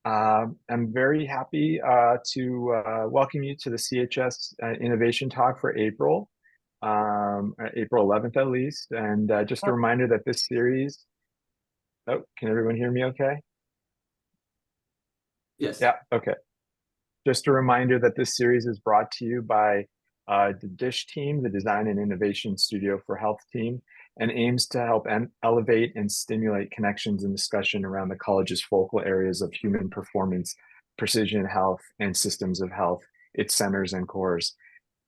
I'm very happy to welcome you to the CHS Innovation Talk for April 11th at least. And just a reminder that this series, oh, can everyone hear me okay? Yes. Yeah, okay. Just a reminder that this series is brought to you by the DISH team, the Design and Innovation Studio for Health team, and aims to help elevate and stimulate connections and discussion around the college's focal areas of human performance, precision health, and systems of health, its centers and cores.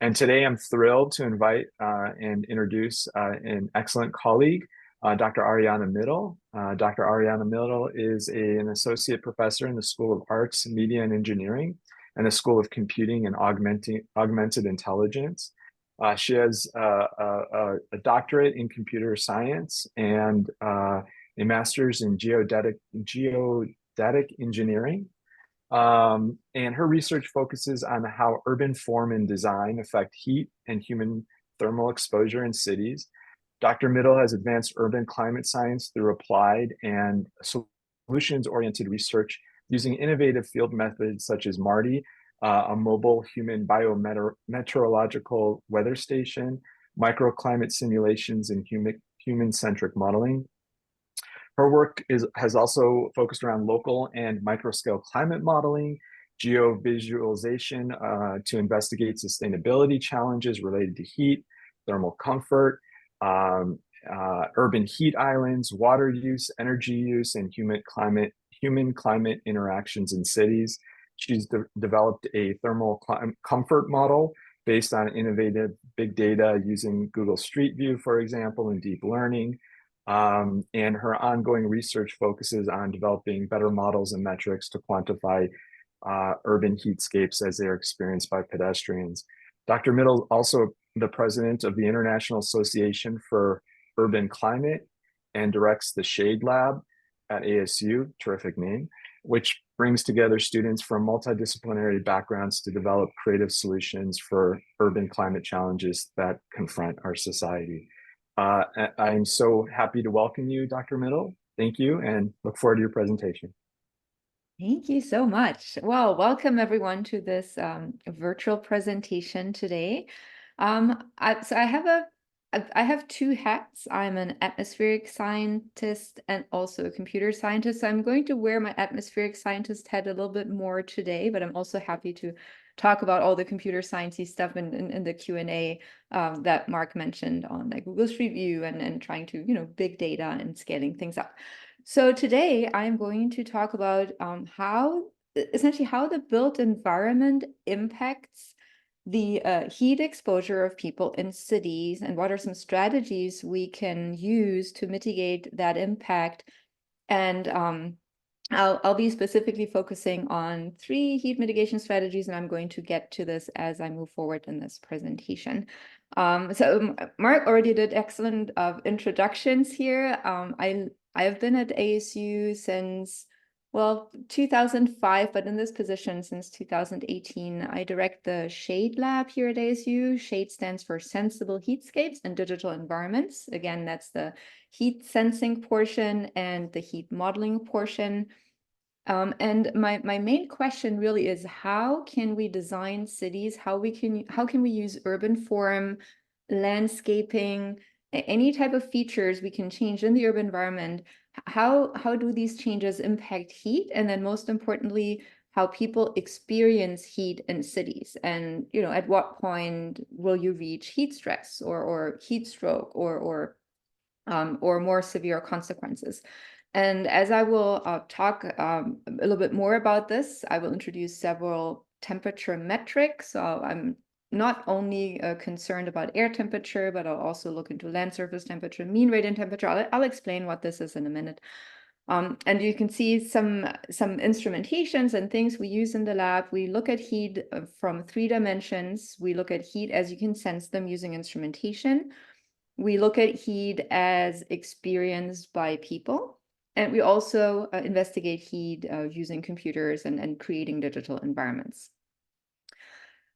And today I'm thrilled to invite and introduce an excellent colleague, Dr. Ariane Middel. Dr. Ariane Middel is an associate professor in the School of Arts, Media, and Engineering and the School of Computing and Augmented Intelligence. She has a doctorate in computer science and a master's in geodetic engineering. And her research focuses on how urban form and design affect heat and human thermal exposure in cities. Dr. Middel has advanced urban climate science through applied and solutions-oriented research using innovative field methods such as MaRTy, a mobile human-biometeorological weather station, microclimate simulations, and human-centric modeling. Her work has also focused around local and microscale climate modeling, geovisualization to investigate sustainability challenges related to heat, thermal comfort, urban heat islands, water use, energy use, and human climate interactions in cities. She's developed a thermal comfort model based on innovative big data using Google Street View, for example, and deep learning. And her ongoing research focuses on developing better models and metrics to quantify urban heatscapes as they are experienced by pedestrians. Dr. Middel is also the president of the International Association for Urban Climate and directs the Shade Lab at ASU, terrific name, which brings together students from multidisciplinary backgrounds to develop creative solutions for urban climate challenges that confront our society. I'm so happy to welcome you, Dr. Middel. Thank you, and look forward to your presentation. Thank you so much. Well, welcome everyone to this virtual presentation today. I have two hats. I'm an atmospheric scientist and also a computer scientist. So I'm going to wear my atmospheric scientist hat a little bit more today, but I'm also happy to talk about all the computer sciencey stuff in the Q&A that Mark mentioned on like Google Street View and trying to, big data and scaling things up. So today I'm going to talk about essentially how the built environment impacts the heat exposure of people in cities and what are some strategies we can use to mitigate that impact. And I'll be specifically focusing on 3 heat mitigation strategies, and I'm going to get to this as I move forward in this presentation. So Mark already did excellent introductions here. I've been at ASU since, well, 2005, but in this position since 2018. I direct the Shade Lab here at ASU. Shade stands for Sensible Heatscapes and Digital Environments. Again, that's the heat sensing portion and the heat modeling portion. And my main question really is, how can we design cities? How can we use urban form, landscaping, any type of features we can change in the urban environment? How do these changes impact heat? And then most importantly, how people experience heat in cities? And at what point will you reach heat stress or heat stroke or more severe consequences? And as I will talk a little bit more about this, I will introduce several temperature metrics. So I'm not only concerned about air temperature, but I'll also look into land surface temperature, mean radiant temperature. I'll explain what this is in a minute. And you can see some instrumentations and things we use in the lab. We look at heat from 3 dimensions. We look at heat as you can sense them using instrumentation. We look at heat as experienced by people. And we also investigate heat using computers and creating digital environments.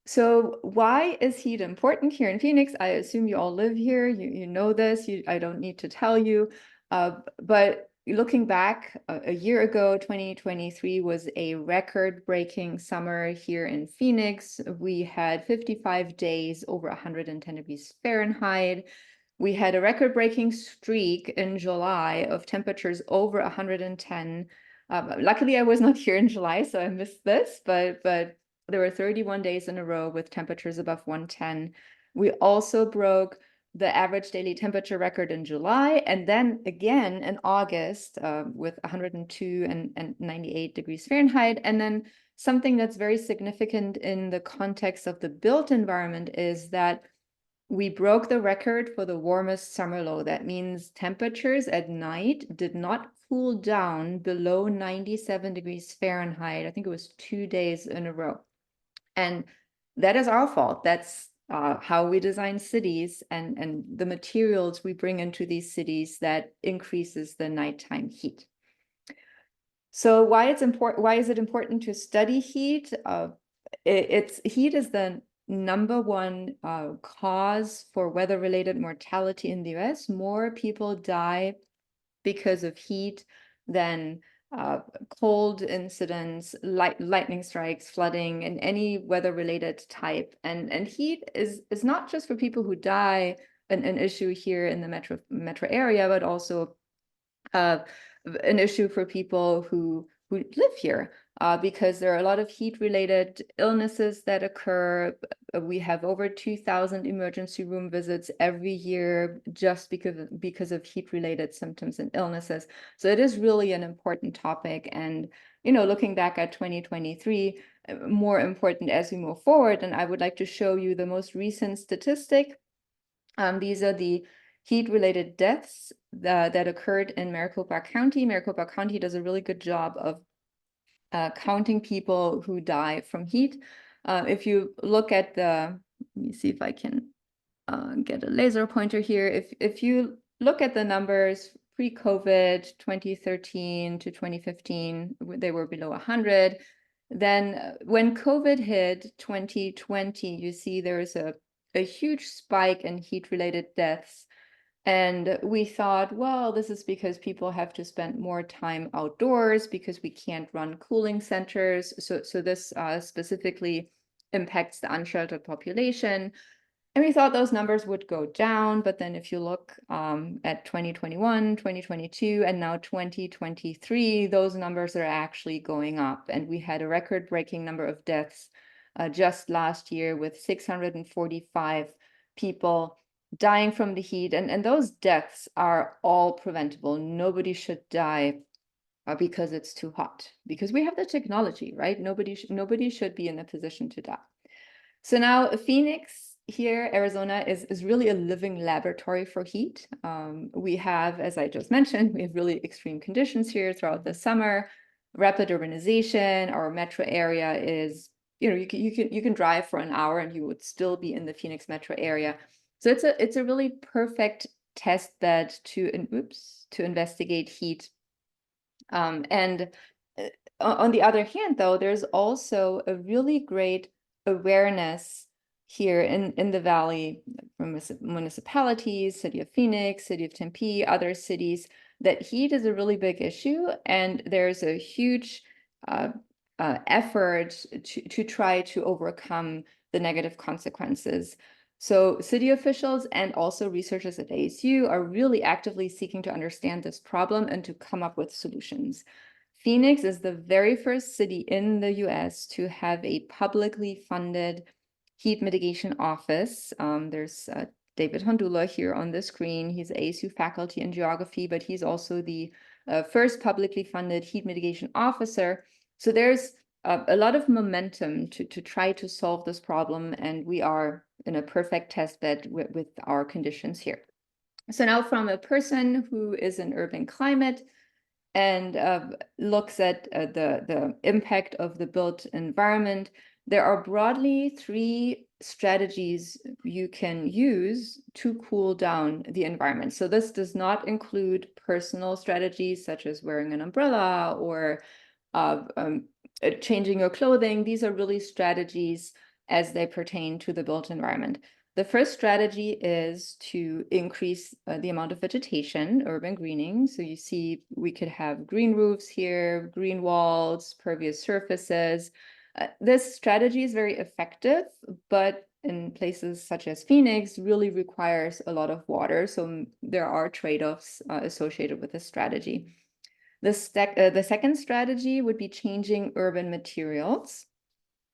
So why is heat important here in Phoenix? I assume you all live here. You know this. I don't need to tell you. But looking back a year ago, 2023 was a record-breaking summer here in Phoenix. We had 55 days over 110 degrees Fahrenheit. We had a record-breaking streak in July of temperatures over 110. Luckily, I was not here in July, so I missed this, but there were 31 days in a row with temperatures above 110. We also broke the average daily temperature record in July, and then again in August with 102 and 98 degrees Fahrenheit. And then something that's very significant in the context of the built environment is that we broke the record for the warmest summer low. That means temperatures at night did not cool down below 97 degrees Fahrenheit. I think it was 2 days in a row. And that is our fault. That's how we design cities and the materials we bring into these cities that increases the nighttime heat. So why is it important to study heat? Heat is the #1 cause for weather-related mortality in the US. More people die because of heat than cold incidents, lightning strikes, flooding, and any weather-related type. And heat is not just for people who die an issue here in the metro area, but also an issue for people who live here. Because there are a lot of heat-related illnesses that occur. We have over 2,000 emergency room visits every year just because of heat-related symptoms and illnesses. So it is really an important topic. And, looking back at 2023, more important as we move forward. And I would like to show you the most recent statistic. These are the heat-related deaths that occurred in Maricopa County. Maricopa County does a really good job of counting people who die from heat. If you look at let me see if I can get a laser pointer here. If you look at the numbers pre-COVID, 2013 to 2015, they were below 100. Then when COVID hit 2020, you see there's a huge spike in heat-related deaths. And we thought, well, this is because people have to spend more time outdoors because we can't run cooling centers. So this specifically impacts the unsheltered population. And we thought those numbers would go down. But then if you look at 2021, 2022, and now 2023, those numbers are actually going up. And we had a record-breaking number of deaths just last year with 645 people dying from the heat, and those deaths are all preventable. Nobody should die because it's too hot, because we have the technology, right? Nobody should be in a position to die. So now Phoenix here, Arizona, is really a living laboratory for heat. We have, as I just mentioned, we have really extreme conditions here throughout the summer. Rapid urbanization. Our metro area is, you can drive for an hour and you would still be in the Phoenix metro area. So it's a really perfect test bed to investigate heat. And on the other hand, though, there's also a really great awareness here in the valley from municipalities, City of Phoenix, City of Tempe, other cities, that heat is a really big issue, and there's a huge effort to try to overcome the negative consequences. So city officials and also researchers at ASU are really actively seeking to understand this problem and to come up with solutions. Phoenix is the very first city in the US to have a publicly funded heat mitigation office. There's David Hondula here on the screen. He's ASU faculty in geography, but he's also the first publicly funded heat mitigation officer. So there's a lot of momentum to try to solve this problem, and we are in a perfect test bed with our conditions here. So now, from a person who is in urban climate and looks at the impact of the built environment, there are broadly 3 strategies you can use to cool down the environment. So this does not include personal strategies such as wearing an umbrella or changing your clothing. These are really strategies as they pertain to the built environment. The first strategy is to increase the amount of vegetation, urban greening. So you see we could have green roofs here, green walls, pervious surfaces. This strategy is very effective, but in places such as Phoenix really requires a lot of water. So there are trade-offs associated with this strategy. The second strategy would be changing urban materials.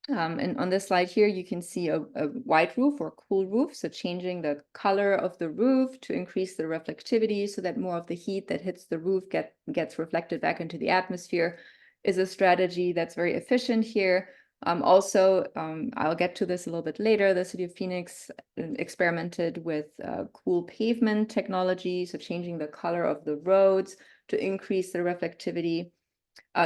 And on this slide here, you can see a white roof or cool roof. So changing the color of the roof to increase the reflectivity so that more of the heat that hits the roof gets reflected back into the atmosphere is a strategy that's very efficient here. I'll get to this a little bit later. The city of Phoenix experimented with cool pavement technology, so changing the color of the roads to increase the reflectivity.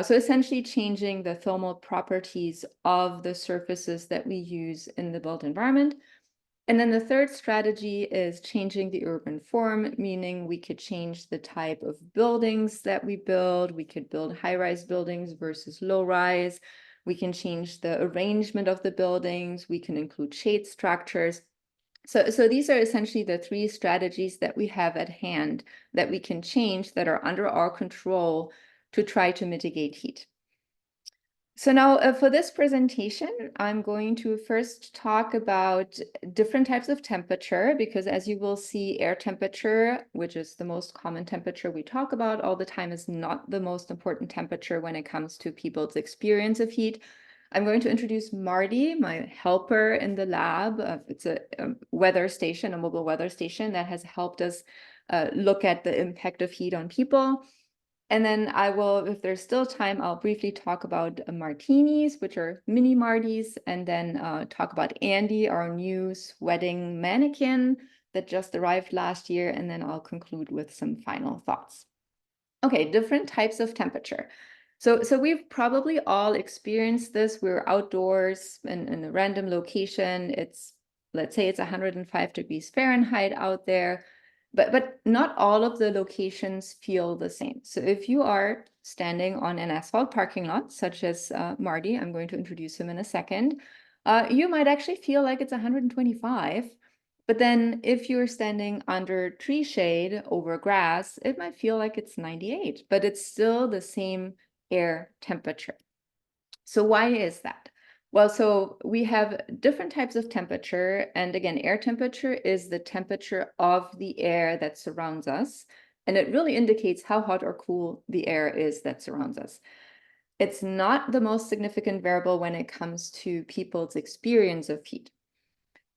So essentially changing the thermal properties of the surfaces that we use in the built environment. And then the third strategy is changing the urban form, meaning we could change the type of buildings that we build. We could build high-rise buildings versus low-rise. We can change the arrangement of the buildings. We can include shade structures. So these are essentially the three strategies that we have at hand that we can change that are under our control to try to mitigate heat. So now for this presentation, I'm going to first talk about different types of temperature, because as you will see, air temperature, which is the most common temperature we talk about all the time, is not the most important temperature when it comes to people's experience of heat. I'm going to introduce MaRTy, my helper in the lab. It's a weather station, a mobile weather station that has helped us look at the impact of heat on people. And then I will, if there's still time, I'll briefly talk about martinis, which are mini MaRTys, and then talk about Andy, our new sweating mannequin that just arrived last year, and then I'll conclude with some final thoughts. Okay, different types of temperature. So we've probably all experienced this. We're outdoors in a random location. Let's say it's 105 degrees Fahrenheit out there. But not all of the locations feel the same. So if you are standing on an asphalt parking lot, such as MaRTy, I'm going to introduce him in a second, you might actually feel like it's 125. But then if you're standing under tree shade over grass, it might feel like it's 98, but it's still the same air temperature. So why is that? Well, so we have different types of temperature. And again, air temperature is the temperature of the air that surrounds us. And it really indicates how hot or cool the air is that surrounds us. It's not the most significant variable when it comes to people's experience of heat.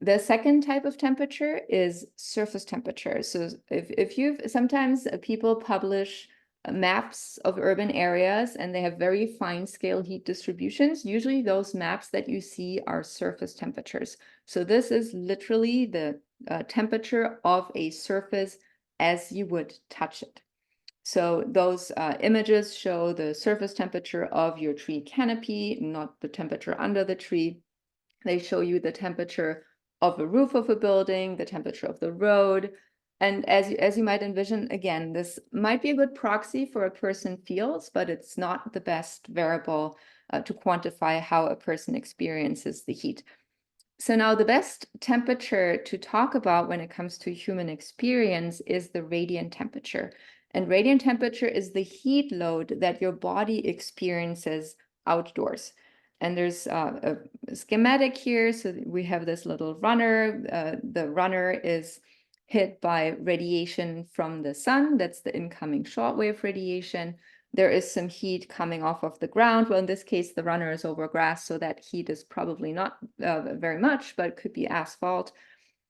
The second type of temperature is surface temperature. So if you've, sometimes people publish maps of urban areas and they have very fine scale heat distributions. Usually those maps that you see are surface temperatures. So this is literally the temperature of a surface as you would touch it. So those images show the surface temperature of your tree canopy, not the temperature under the tree. They show you the temperature of the roof of a building, the temperature of the road. And as you might envision, again, this might be a good proxy for a person feels, but it's not the best variable to quantify how a person experiences the heat. So now the best temperature to talk about when it comes to human experience is the radiant temperature. And radiant temperature is the heat load that your body experiences outdoors. And there's a schematic here. So we have this little runner. The runner is hit by radiation from the sun. That's the incoming shortwave radiation. There is some heat coming off of the ground. Well, in this case, the runner is over grass, so that heat is probably not very much, but it could be asphalt.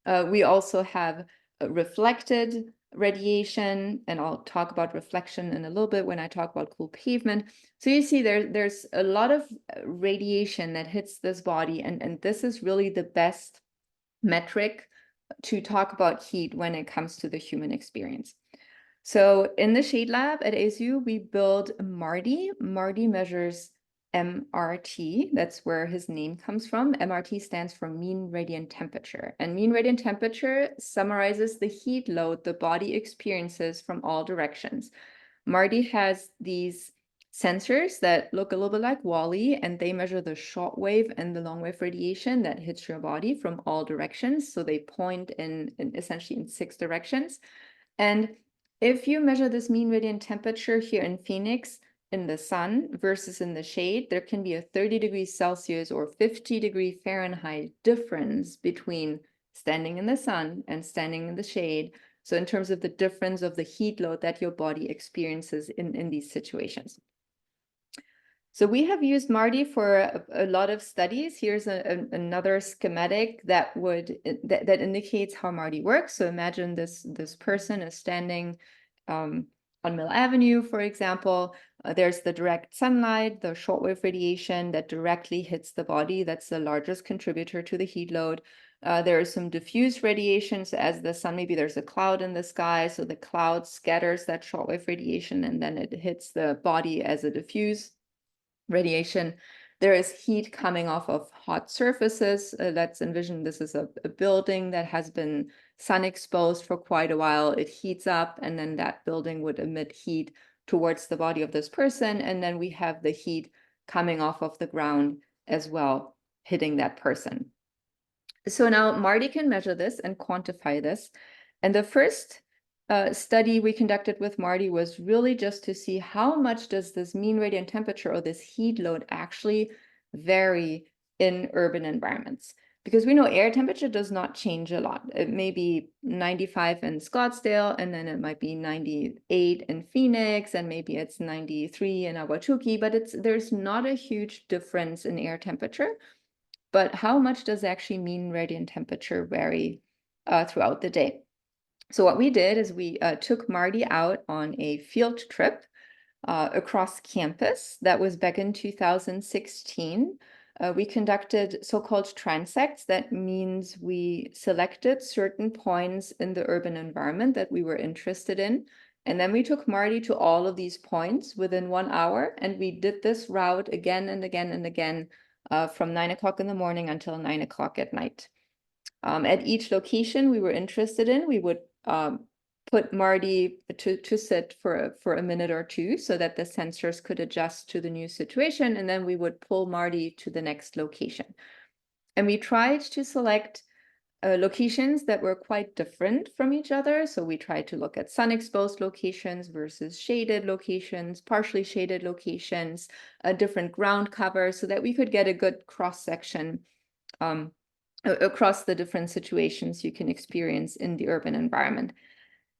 We also have reflected radiation, and I'll talk about reflection in a little bit when I talk about cool pavement. So you see there's a lot of radiation that hits this body, and this is really the best metric to talk about heat when it comes to the human experience. So in the Shade Lab at ASU, we build MaRTy. MaRTy measures MRT. That's where his name comes from. MRT stands for mean radiant temperature. And mean radiant temperature summarizes the heat load the body experiences from all directions. MaRTy has these sensors that look a little bit like Wall-E, and they measure the short wave and the long wave radiation that hits your body from all directions. So they point in essentially in 6 directions. And if you measure this mean radiant temperature here in Phoenix in the sun versus in the shade, there can be a 30 degrees Celsius or 50 Fahrenheit difference between standing in the sun and standing in the shade. So in terms of the difference of the heat load that your body experiences in these situations. So we have used MaRTy for a lot of studies. Here's another schematic that indicates how MaRTy works. So imagine this person is standing on Mill Avenue, for example. There's the direct sunlight, the shortwave radiation that directly hits the body. That's the largest contributor to the heat load. There is some diffuse radiation. So as the sun, maybe there's a cloud in the sky. So the cloud scatters that shortwave radiation, and then it hits the body as a diffuse radiation. There is heat coming off of hot surfaces. Let's envision this is a building that has been sun exposed for quite a while. It heats up, and then that building would emit heat towards the body of this person. And then we have the heat coming off of the ground as well, hitting that person. So now MaRTy can measure this and quantify this. And the first study we conducted with MaRTy was really just to see how much does this mean radiant temperature or this heat load actually vary in urban environments. Because we know air temperature does not change a lot. It may be 95 in Scottsdale, and then it might be 98 in Phoenix, and maybe it's 93 in Ahwatukee, but there's not a huge difference in air temperature. But how much does actually mean radiant temperature vary throughout the day? So what we did is we took MaRTy out on a field trip across campus. That was back in 2016. We conducted so-called transects. That means we selected certain points in the urban environment that we were interested in. And then we took MaRTy to all of these points within 1 hour. And we did this route again and again and again from 9 o'clock in the morning until 9 o'clock at night. At each location we were interested in, we would put MaRTy to sit for a minute or two so that the sensors could adjust to the new situation, and then we would pull MaRTy to the next location. And we tried to select locations that were quite different from each other. So we tried to look at sun-exposed locations versus shaded locations, partially shaded locations, different ground cover, so that we could get a good cross-section across the different situations you can experience in the urban environment.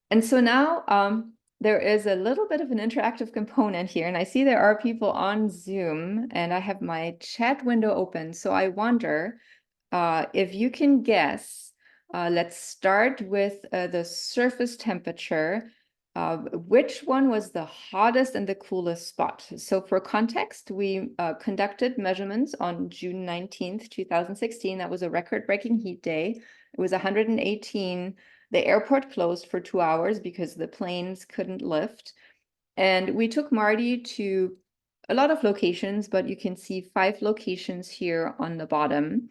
And so now there is a little bit of an interactive component here, and I see there are people on Zoom, and I have my chat window open. So I wonder if you can guess, let's start with the surface temperature. Which one was the hottest and the coolest spot? So for context, we conducted measurements on June 19th, 2016. That was a record-breaking heat day. It was 118. The airport closed for 2 hours because the planes couldn't lift. And we took MaRTy to a lot of locations, but you can see 5 locations here on the bottom.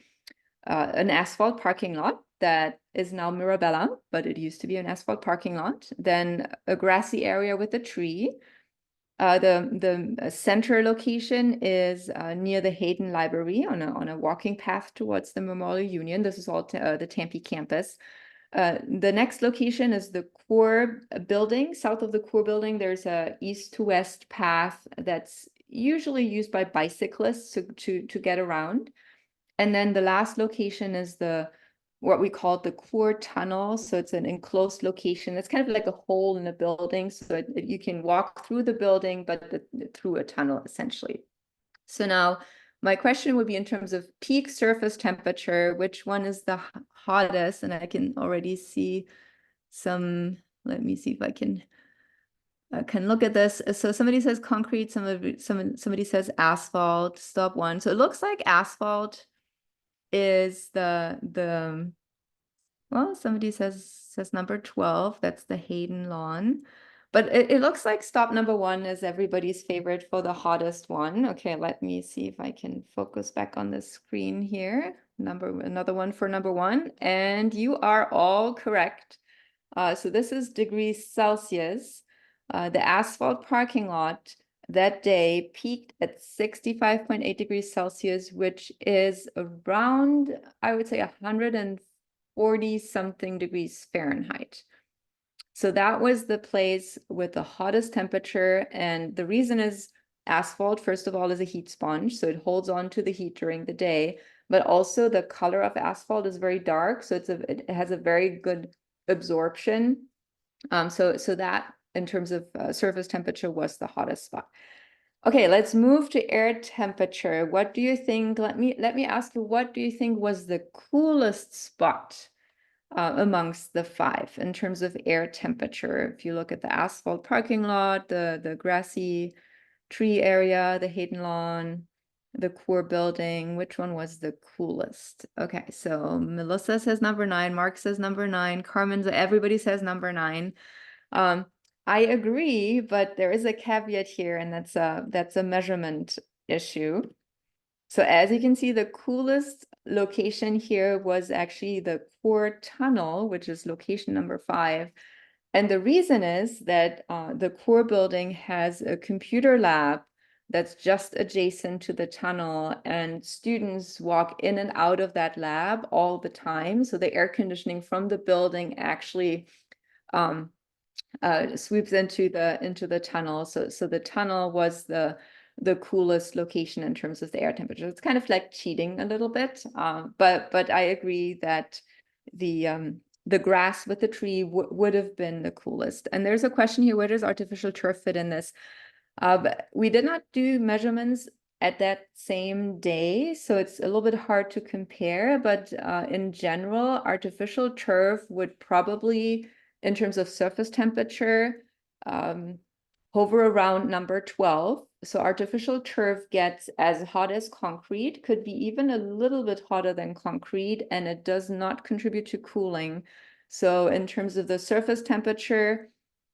An asphalt parking lot that is now Mirabella, but it used to be an asphalt parking lot. Then a grassy area with a tree. The center location is near the Hayden Library on a walking path towards the Memorial Union. This is all the Tempe campus. The next location is the core building. South of the core building, there's a east to west path that's usually used by bicyclists to get around. And then the last location is what we call the core tunnel. So it's an enclosed location. It's kind of like a hole in the building. So you can walk through the building, but through a tunnel, essentially. So now my question would be in terms of peak surface temperature, which one is the hottest? And I can already see some, let me see if I can look at this. So somebody says concrete, somebody says asphalt, stop one. So it looks like asphalt is well, somebody says number 12. That's the Hayden lawn. But it looks like stop number 1 is everybody's favorite for the hottest one. Okay, let me see if I can focus back on the screen here. Another one for number 1. And you are all correct. So this is degrees Celsius. The asphalt parking lot that day peaked at 65.8 degrees Celsius, which is around, I would say, 140 something degrees Fahrenheit. So that was the place with the hottest temperature. And the reason is asphalt, first of all, is a heat sponge. So it holds on to the heat during the day, but also the color of asphalt is very dark. So it has a very good absorption. So that in terms of surface temperature was the hottest spot. Okay, let's move to air temperature. What do you think? Let me ask you, what do you think was the coolest spot amongst the 5 in terms of air temperature? If you look at the asphalt parking lot, the grassy tree area, the Hayden lawn, the core building, which one was the coolest? Okay, so Melissa says number 9, Mark says number 9, Carmen, everybody says number 9. I agree, but there is a caveat here, and that's a measurement issue. So as you can see, the coolest location here was actually the core tunnel, which is location number 5. And the reason is that the core building has a computer lab that's just adjacent to the tunnel, and students walk in and out of that lab all the time. So the air conditioning from the building actually sweeps into the tunnel. So the tunnel was the coolest location in terms of the air temperature. It's kind of like cheating a little bit, but I agree that the grass with the tree would have been the coolest. And there's a question here: where does artificial turf fit in this? But we did not do measurements at that same day, so it's a little bit hard to compare. But in general, artificial turf would probably, in terms of surface temperature, hover around number 12. So artificial turf gets as hot as concrete, could be even a little bit hotter than concrete, and it does not contribute to cooling. So in terms of the surface temperature,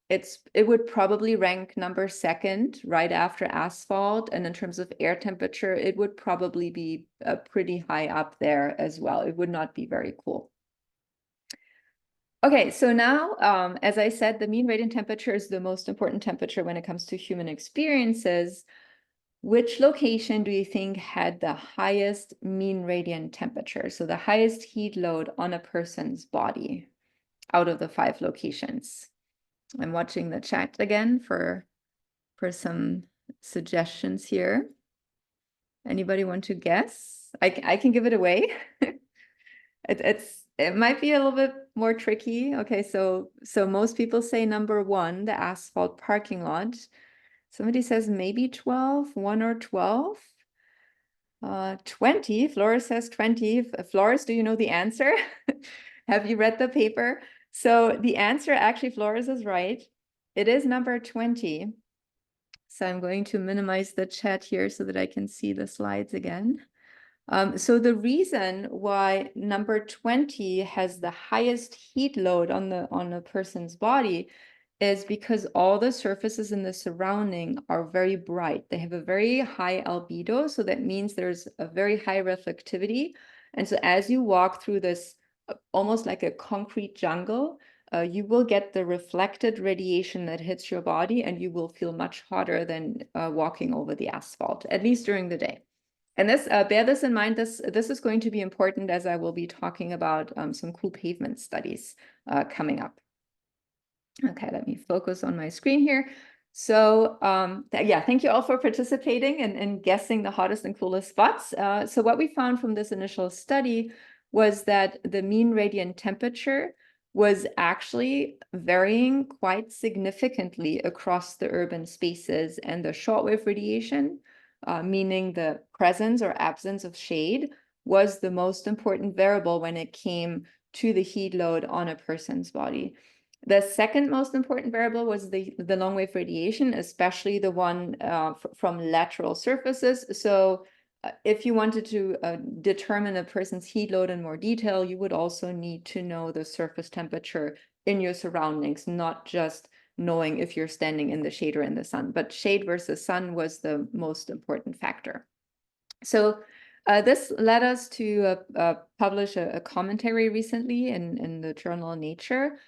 it would probably rank number 2nd, right after asphalt. And in terms of air temperature, it would probably be pretty high up there as well. It would not be very cool. Okay, so now, as I said, the mean radiant temperature is the most important temperature when it comes to human experiences. Which location do you think had the highest mean radiant temperature? So the highest heat load on a person's body out of the 5 locations. I'm watching the chat again for some suggestions here. Anybody want to guess? I can give it away. It might be a little bit more tricky. Okay, so most people say number 1, the asphalt parking lot. Somebody says maybe 12, 1 or 12. 20, Flores says 20. Flores, do you know the answer? Have you read the paper? So the answer, actually, Flores is right. It is number 20. So I'm going to minimize the chat here so that I can see the slides again. So the reason why number 20 has the highest heat load on a person's body is because all the surfaces in the surrounding are very bright. They have a very high albedo, so that means there's a very high reflectivity. And so as you walk through this almost like a concrete jungle, you will get the reflected radiation that hits your body, and you will feel much hotter than walking over the asphalt, at least during the day. And this, bear this in mind, this is going to be important, as I will be talking about some cool pavement studies coming up. Okay, let me focus on my screen here. So yeah, thank you all for participating and guessing the hottest and coolest spots. So what we found from this initial study was that the mean radiant temperature was actually varying quite significantly across the urban spaces, and the shortwave radiation, meaning the presence or absence of shade, was the most important variable when it came to the heat load on a person's body. The second most important variable was the long wave radiation, especially the one from lateral surfaces. So if you wanted to determine a person's heat load in more detail, you would also need to know the surface temperature in your surroundings, not just knowing if you're standing in the shade or in the sun. But shade versus sun was the most important factor. So this led us to publish a commentary recently in the journal Nature,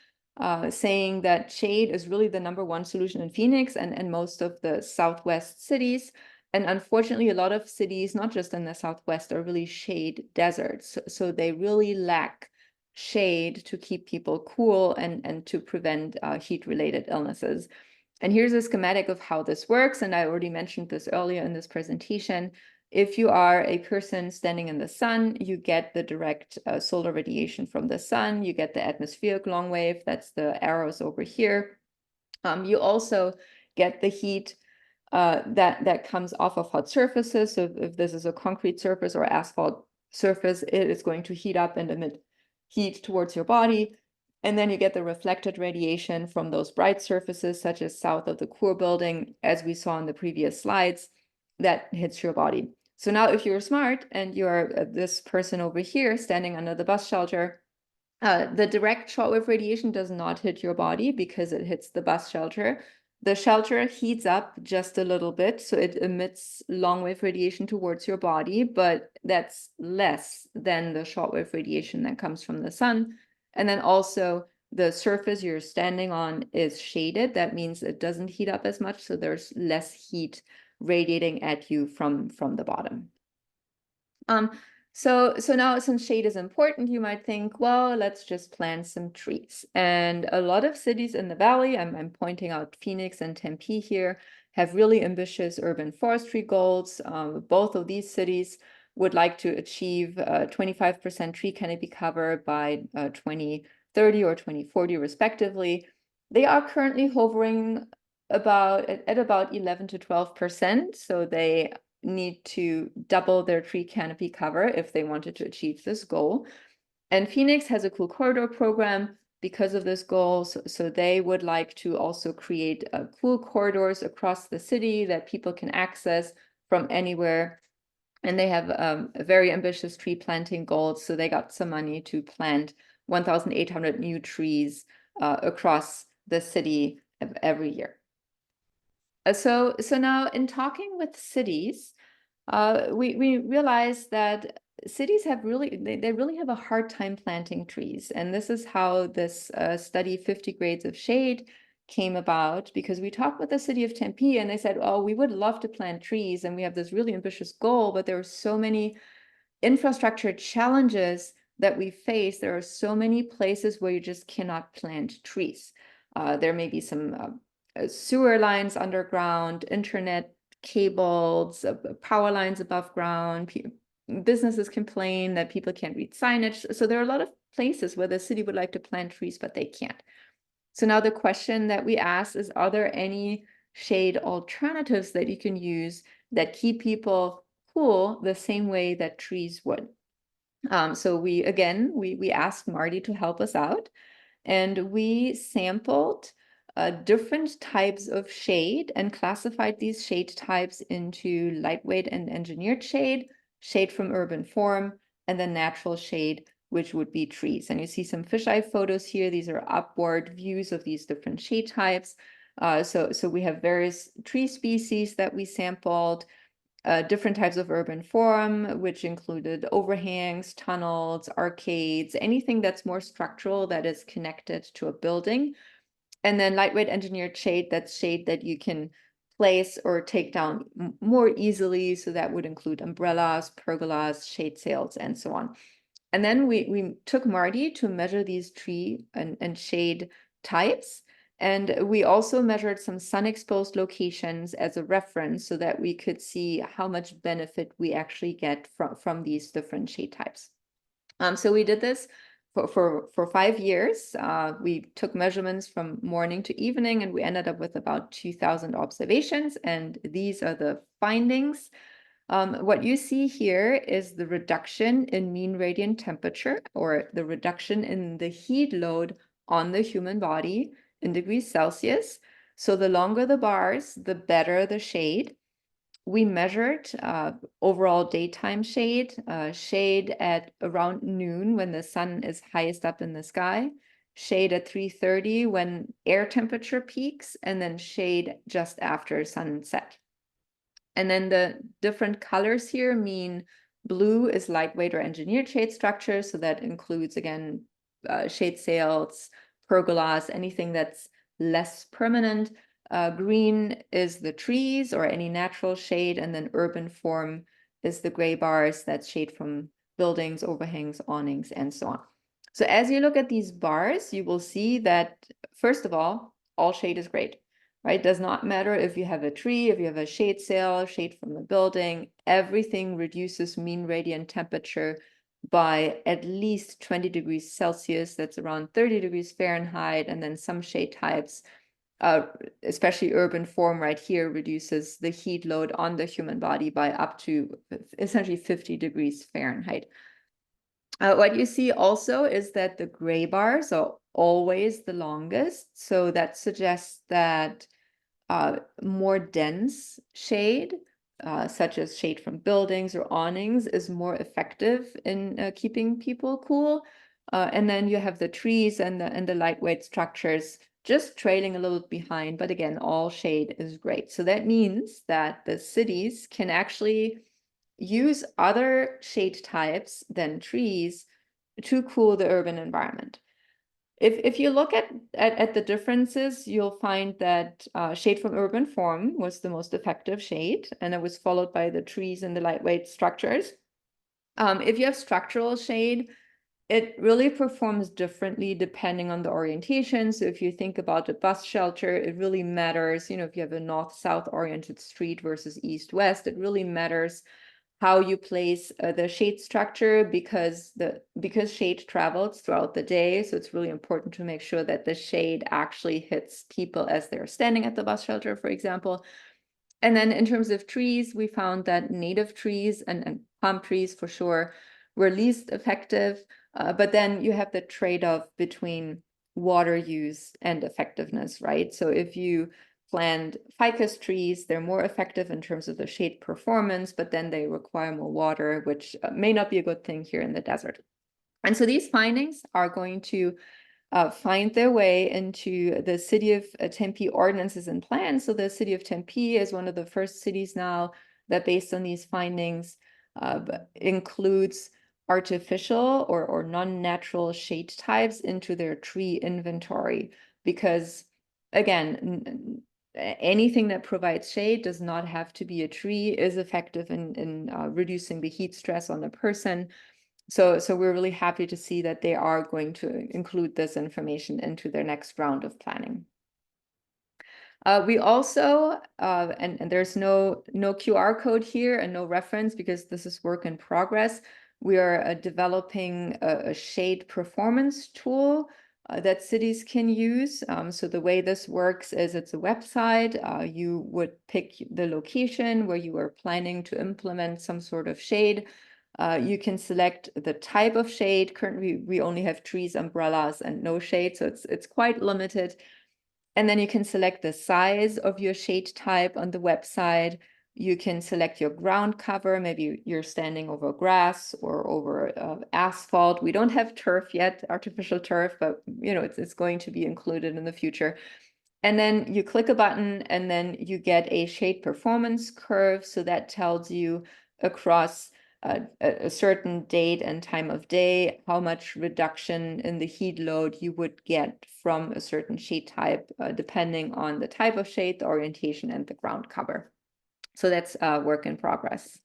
saying that shade is really the #1 solution in Phoenix and most of the Southwest cities. And unfortunately, a lot of cities, not just in the Southwest, are really shade deserts. So they really lack shade to keep people cool and to prevent heat-related illnesses. And here's a schematic of how this works. And I already mentioned this earlier in this presentation. If you are a person standing in the sun, you get the direct solar radiation from the sun. You get the atmospheric long wave. That's the arrows over here. You also get the heat that comes off of hot surfaces. So if this is a concrete surface or asphalt surface, it is going to heat up and emit heat towards your body. And then you get the reflected radiation from those bright surfaces, such as south of the Core building, as we saw in the previous slides, that hits your body. So now if you're smart and you're this person over here standing under the bus shelter, the direct shortwave radiation does not hit your body because it hits the bus shelter. The shelter heats up just a little bit, so it emits long-wave radiation towards your body, but that's less than the shortwave radiation that comes from the sun. And then also the surface you're standing on is shaded. That means it doesn't heat up as much, so there's less heat radiating at you from the bottom. So now, since shade is important, you might think, well, let's just plant some trees. And a lot of cities in the valley, I'm pointing out Phoenix and Tempe here, have really ambitious urban forestry goals. Both of these cities would like to achieve 25% tree canopy cover by 2030 or 2040, respectively. They are currently hovering at about 11 to 12%. So they need to double their tree canopy cover if they wanted to achieve this goal. And Phoenix has a cool corridor program because of this goal. So they would like to also create cool corridors across the city that people can access from anywhere. And they have a very ambitious tree planting goals. So they got some money to plant 1,800 new trees across the city every year. So now in talking with cities, we realized that cities have they really have a hard time planting trees. And this is how this study 50 Grades of Shade came about, because we talked with the city of Tempe and they said, oh, we would love to plant trees and we have this really ambitious goal, but there are so many infrastructure challenges that we face. There are so many places where you just cannot plant trees. There may be some sewer lines underground, internet cables, power lines above ground. Businesses complain that people can't read signage. So there are a lot of places where the city would like to plant trees, but they can't. So now the question that we ask is, are there any shade alternatives that you can use that keep people cool the same way that trees would? So we asked MaRTy to help us out, and we sampled different types of shade and classified these shade types into lightweight and engineered shade, shade from urban form, and then natural shade, which would be trees. And you see some fisheye photos here. These are upward views of these different shade types. So we have various tree species that we sampled, different types of urban form, which included overhangs, tunnels, arcades, anything that's more structural that is connected to a building. And then lightweight engineered shade, that's shade that you can place or take down more easily. So that would include umbrellas, pergolas, shade sails, and so on. And then we took MaRTy to measure these tree and shade types. And we also measured some sun-exposed locations as a reference so that we could see how much benefit we actually get from these different shade types. So we did this for 5 years. We took measurements from morning to evening, and we ended up with about 2,000 observations. And these are the findings. What you see here is the reduction in mean radiant temperature, or the reduction in the heat load on the human body in degrees Celsius. So the longer the bars, the better the shade. We measured overall daytime shade, shade at around noon when the sun is highest up in the sky, shade at 3:30 when air temperature peaks, and then shade just after sunset. And then the different colors here mean blue is lightweight or engineered shade structure. So that includes, again, shade sails, pergolas, anything that's less permanent. Green is the trees or any natural shade, and then urban form is the gray bars, that's shade from buildings, overhangs, awnings, and so on. So as you look at these bars, you will see that, first of all shade is great, right? Does not matter if you have a tree, if you have a shade sail, shade from a building, everything reduces mean radiant temperature by at least 20 degrees Celsius, that's around 30 degrees Fahrenheit, and then some shade types, especially urban form right here, reduces the heat load on the human body by up to essentially 50 degrees Fahrenheit. What you see also is that the gray bars are always the longest. So that suggests that more dense shade, such as shade from buildings or awnings, is more effective in keeping people cool. And then you have the trees and the lightweight structures just trailing a little behind. But again, all shade is great. So that means that the cities can actually use other shade types than trees to cool the urban environment. If you look at the differences, you'll find that shade from urban form was the most effective shade, and it was followed by the trees and the lightweight structures. If you have structural shade, it really performs differently depending on the orientation. So if you think about a bus shelter, it really matters, if you have a north-south oriented street versus east-west, it really matters how you place the shade structure, because shade travels throughout the day. So it's really important to make sure that the shade actually hits people as they're standing at the bus shelter, for example. And then in terms of trees, we found that native trees and palm trees for sure were least effective. But then you have the trade-off between water use and effectiveness, right? So if you plant ficus trees, they're more effective in terms of the shade performance, but then they require more water, which may not be a good thing here in the desert. And so these findings are going to find their way into the city of Tempe ordinances and plans. So the city of Tempe is one of the first cities now that, based on these findings, includes artificial or non-natural shade types into their tree inventory, because again, anything that provides shade does not have to be a tree, is effective in reducing the heat stress on the person. So we're really happy to see that they are going to include this information into their next round of planning. We also, and there's no QR code here and no reference because this is work in progress. We are developing a shade performance tool that cities can use. So the way this works is it's a website. You would pick the location where you are planning to implement some sort of shade. You can select the type of shade. Currently, we only have trees, umbrellas, and no shade, so it's quite limited. And then you can select the size of your shade type on the website. You can select your ground cover. Maybe you're standing over grass or over asphalt. We don't have turf yet, artificial turf, but it's going to be included in the future. And then you click a button and then you get a shade performance curve. So that tells you across a certain date and time of day how much reduction in the heat load you would get from a certain shade type, depending on the type of shade, the orientation, and the ground cover. So that's work in progress.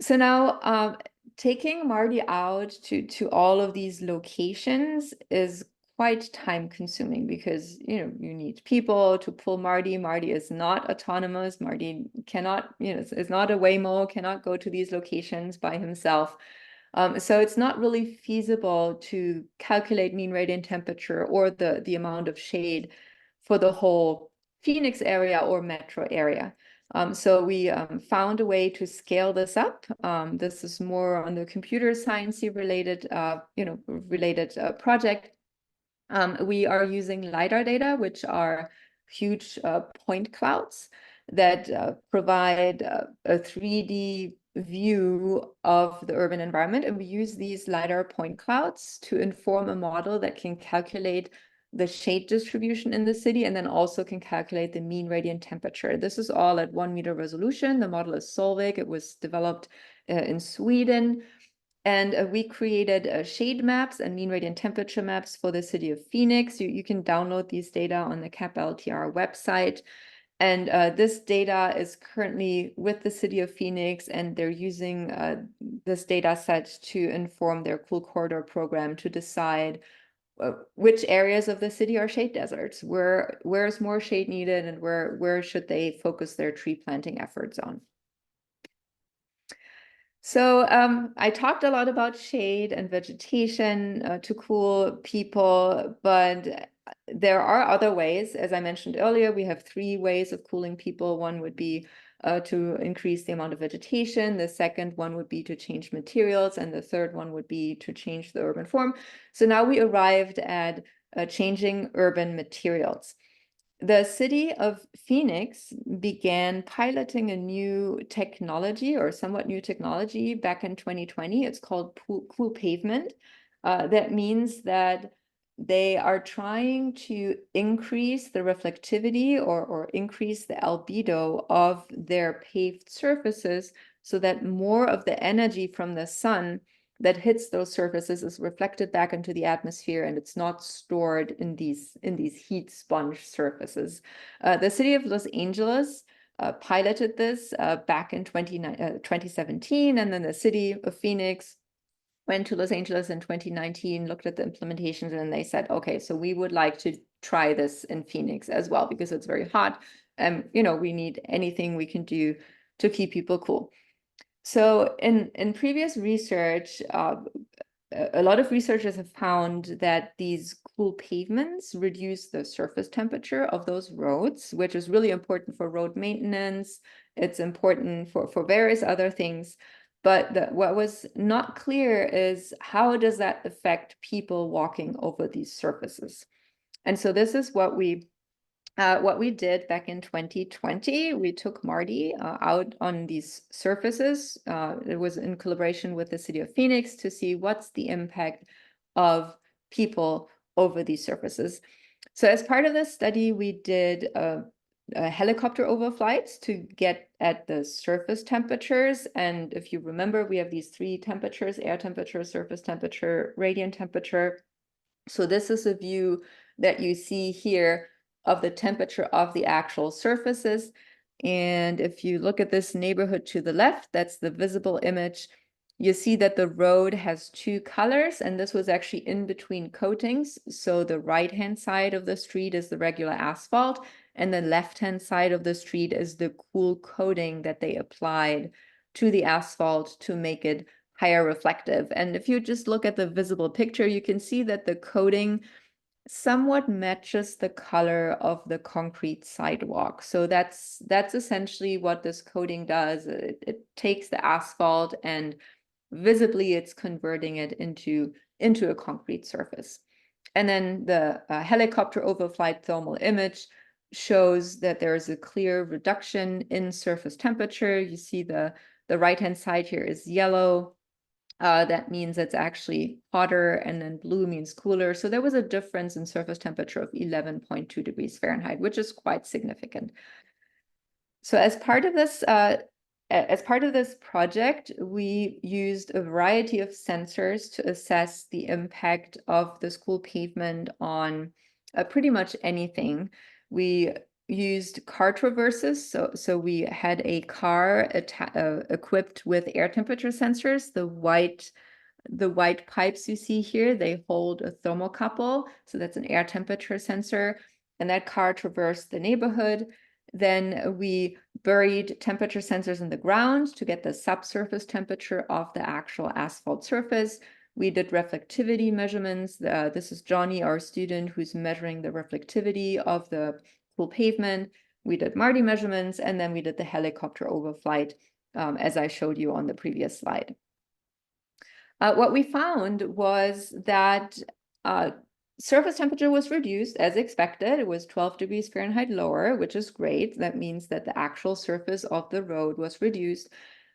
So now taking MaRTy out to all of these locations is quite time consuming, because you need people to pull MaRTy. MaRTy is not autonomous. MaRTy cannot, is not a Waymo, cannot go to these locations by himself. So it's not really feasible to calculate mean radiant temperature or the amount of shade for the whole Phoenix area or metro area. So we found a way to scale this up. This is more on the computer science related, project. We are using LiDAR data, which are huge point clouds that provide a 3D view of the urban environment. And we use these LiDAR point clouds to inform a model that can calculate the shade distribution in the city, and then also can calculate the mean radiant temperature. This is all at 1 meter resolution. The model is Solvik. It was developed in Sweden. And we created shade maps and mean radiant temperature maps for the city of Phoenix. You can download these data on the CAP-LTR website. And this data is currently with the city of Phoenix, and they're using this data set to inform their Cool Corridor program to decide which areas of the city are shade deserts, where's more shade needed, and where should they focus their tree planting efforts on. So I talked a lot about shade and vegetation to cool people, but there are other ways. As I mentioned earlier, we have 3 ways of cooling people. One would be to increase the amount of vegetation. The second one would be to change materials. And the third one would be to change the urban form. So now we arrived at changing urban materials. The city of Phoenix began piloting a new technology, or somewhat new technology, back in 2020. It's called cool pavement. That means that they are trying to increase the reflectivity or increase the albedo of their paved surfaces so that more of the energy from the sun that hits those surfaces is reflected back into the atmosphere, and it's not stored in these heat sponge surfaces. The city of Los Angeles piloted this back in 2017, and then the city of Phoenix went to Los Angeles in 2019, looked at the implementations, and they said, okay, so we would like to try this in Phoenix as well, because it's very hot. And we need anything we can do to keep people cool. So in previous research, a lot of researchers have found that these cool pavements reduce the surface temperature of those roads, which is really important for road maintenance. It's important for various other things. But what was not clear is how does that affect people walking over these surfaces? And so this is what we did back in 2020. We took MaRTy out on these surfaces. It was in collaboration with the city of Phoenix to see what's the impact of people over these surfaces. So as part of this study, we did helicopter overflights to get at the surface temperatures. And if you remember, we have these 3 temperatures: air temperature, surface temperature, radiant temperature. So this is a view that you see here of the temperature of the actual surfaces. And if you look at this neighborhood to the left, that's the visible image. You see that the road has 2 colors, and this was actually in between coatings. So the right-hand side of the street is the regular asphalt, and the left-hand side of the street is the cool coating that they applied to the asphalt to make it higher reflective. And if you just look at the visible picture, you can see that the coating somewhat matches the color of the concrete sidewalk. So that's essentially what this coating does. It takes the asphalt and visibly it's converting it into a concrete surface. And then the helicopter overflight thermal image shows that there is a clear reduction in surface temperature. You see the right-hand side here is yellow. That means it's actually hotter, and then blue means cooler. So there was a difference in surface temperature of 11.2 degrees Fahrenheit, which is quite significant. So as part of this project, we used a variety of sensors to assess the impact of the school pavement on pretty much anything. We used car traverses. So we had a car equipped with air temperature sensors. The white pipes you see here, they hold a thermocouple. So that's an air temperature sensor. And that car traversed the neighborhood. Then we buried temperature sensors in the ground to get the subsurface temperature of the actual asphalt surface. We did reflectivity measurements. This is Johnny, our student, who's measuring the reflectivity of the cool pavement. We did MaRTy measurements, and then we did the helicopter overflight, as I showed you on the previous slide. What we found was that surface temperature was reduced as expected. It was 12 degrees Fahrenheit lower, which is great. That means that the actual surface of the road was reduced.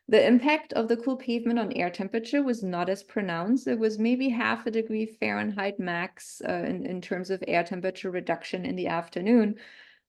The impact of the cool pavement on air temperature was not as pronounced. It was maybe 0.5 degree Fahrenheit max in terms of air temperature reduction in the afternoon.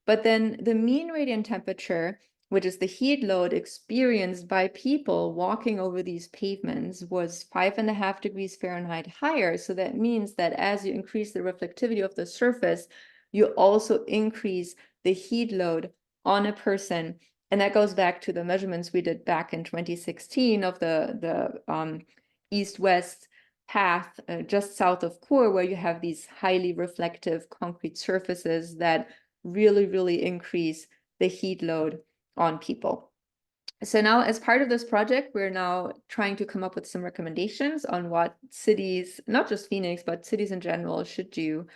But then the mean radiant temperature which is the heat load experienced by people walking over these pavements, was 5.5 degrees Fahrenheit higher. So that means that as you increase the reflectivity of the surface, you also increase the heat load on a person. And that goes back to the measurements we did back in 2016 of the east-west path just south of Core, where you have these highly reflective concrete surfaces that really increase the heat load on people. So now, as part of this project, we're now trying to come up with some recommendations on what cities, not just Phoenix, but cities in general, should do.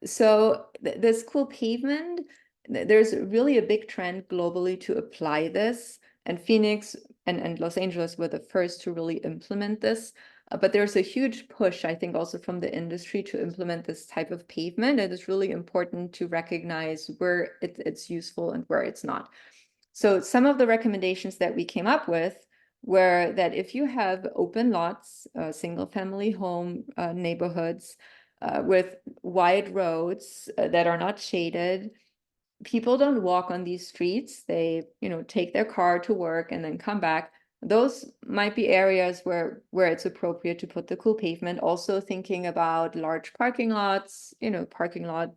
So this cool pavement, there's really a big trend globally to apply this, and Phoenix and Los Angeles were the first to really implement this. But there's a huge push, I think, also from the industry to implement this type of pavement. And it's really important to recognize where it's useful and where it's not. So some of the recommendations that we came up with were that if you have open lots, single-family home neighborhoods with wide roads that are not shaded, people don't walk on these streets. They, take their car to work and then come back. Those might be areas where it's appropriate to put the cool pavement. Also thinking about large parking lots, parking lot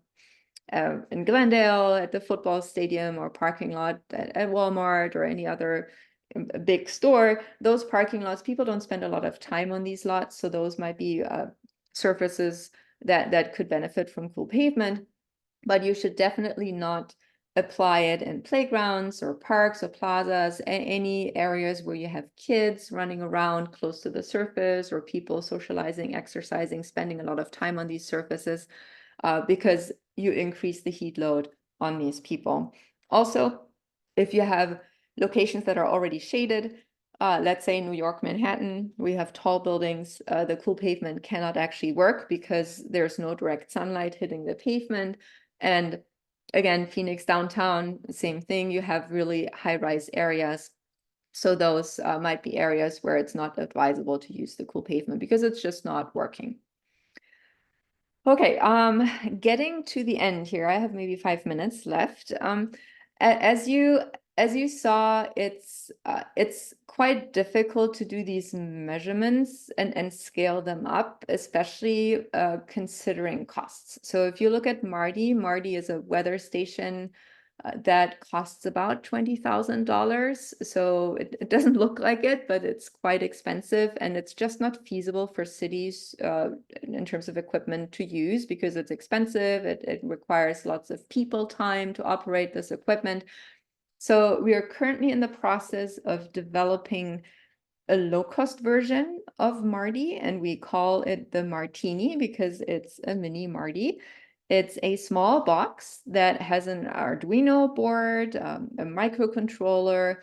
in Glendale at the football stadium, or parking lot at Walmart or any other big store. Those parking lots, people don't spend a lot of time on these lots. So those might be surfaces that could benefit from cool pavement. But you should definitely not apply it in playgrounds or parks or plazas, any areas where you have kids running around close to the surface, or people socializing, exercising, spending a lot of time on these surfaces, because you increase the heat load on these people. Also, if you have locations that are already shaded, let's say New York, Manhattan, we have tall buildings, the cool pavement cannot actually work because there's no direct sunlight hitting the pavement. And again, Phoenix downtown, same thing, you have really high-rise areas. So those might be areas where it's not advisable to use the cool pavement because it's just not working. Okay, getting to the end here, I have maybe 5 minutes left. As you saw, it's quite difficult to do these measurements and scale them up, especially considering costs. So if you look at MaRTy is a weather station that costs about $20,000. So it doesn't look like it, but it's quite expensive, and it's just not feasible for cities in terms of equipment to use because it's expensive. It requires lots of people time to operate this equipment. So we are currently in the process of developing a low-cost version of MaRTy, and we call it the Martini because it's a mini MaRTy. It's a small box that has an Arduino board, a microcontroller,